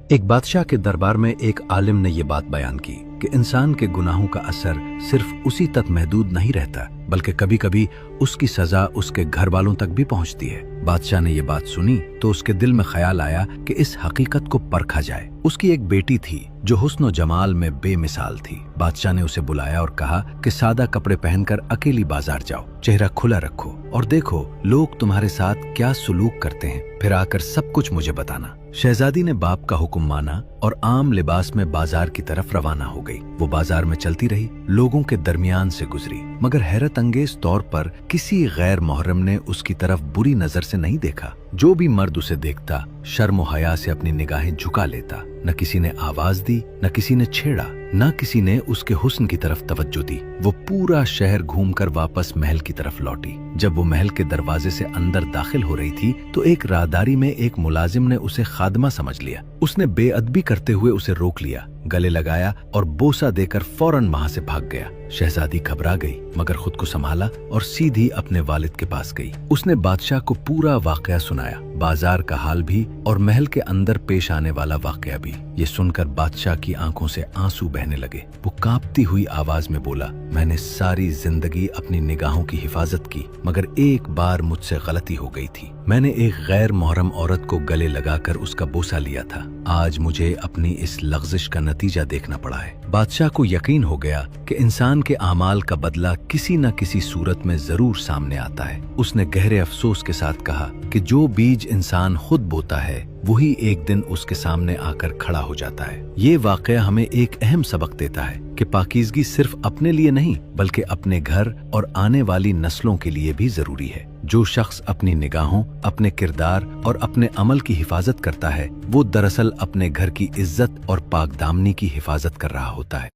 ایک بادشاہ کے دربار میں ایک عالم نے یہ بات بیان کی کہ انسان کے گناہوں کا اثر صرف اسی تک محدود نہیں رہتا بلکہ کبھی کبھی اس کی سزا اس کے گھر والوں تک بھی پہنچتی ہے۔ بادشاہ نے یہ بات سنی تو اس کے دل میں خیال آیا کہ اس حقیقت کو پرکھا جائے۔ اس کی ایک بیٹی تھی جو حسن و جمال میں بے مثال تھی۔ بادشاہ نے اسے بلایا اور کہا کہ سادہ کپڑے پہن کر اکیلی بازار جاؤ، چہرہ کھلا رکھو اور دیکھو لوگ تمہارے ساتھ کیا سلوک کرتے ہیں، پھر آ کر سب کچھ مجھے بتانا۔ شہزادی نے باپ کا حکم مانا اور عام لباس میں بازار کی طرف روانہ ہو گئی۔ وہ بازار میں چلتی رہی، لوگوں کے درمیان سے گزری، مگر حیرت انگیز طور پر کسی غیر محرم نے اس کی طرف بری نظر سے نہیں دیکھا۔ جو بھی مرد اسے دیکھتا شرم و حیا سے اپنی نگاہیں جھکا لیتا۔ نہ کسی نے آواز دی، نہ کسی نے چھیڑا، نہ کسی نے اس کے حسن کی طرف توجہ دی۔ وہ پورا شہر گھوم کر واپس محل کی طرف لوٹی۔ جب وہ محل کے دروازے سے اندر داخل ہو رہی تھی تو ایک راہداری میں ایک ملازم نے اسے خادمہ سمجھ لیا۔ اس نے بے ادبی کرتے ہوئے اسے روک لیا، گلے لگایا اور بوسہ دے کر فوراً وہاں سے بھاگ گیا۔ شہزادی گھبرا گئی مگر خود کو سنبھالا اور سیدھی اپنے والد کے پاس گئی۔ اس نے بادشاہ کو پورا واقعہ سنایا، بازار کا حال بھی اور محل کے اندر پیش آنے والا واقعہ بھی۔ یہ سن کر بادشاہ کی آنکھوں سے آنسو بہنے لگے۔ وہ کانپتی ہوئی آواز میں بولا، میں نے ساری زندگی اپنی نگاہوں کی حفاظت کی مگر ایک بار مجھ سے غلطی ہو گئی تھی۔ میں نے ایک غیر محرم عورت کو گلے لگا کر اس کا بوسہ لیا تھا۔ آج مجھے اپنی اس لغزش کا نتیجہ دیکھنا پڑا ہے۔ بادشاہ کو یقین ہو گیا کہ انسان کے اعمال کا بدلہ کسی نہ کسی صورت میں ضرور سامنے آتا ہے۔ اس نے گہرے افسوس کے ساتھ کہا کہ جو بیج انسان خود بوتا ہے وہی ایک دن اس کے سامنے آ کر کھڑا ہو جاتا ہے۔ یہ واقعہ ہمیں ایک اہم سبق دیتا ہے کہ پاکیزگی صرف اپنے لیے نہیں بلکہ اپنے گھر اور آنے والی نسلوں کے لیے بھی ضروری ہے۔ جو شخص اپنی نگاہوں، اپنے کردار اور اپنے عمل کی حفاظت کرتا ہے وہ دراصل اپنے گھر کی عزت اور پاک دامنی کی حفاظت کر رہا ہوتا ہے۔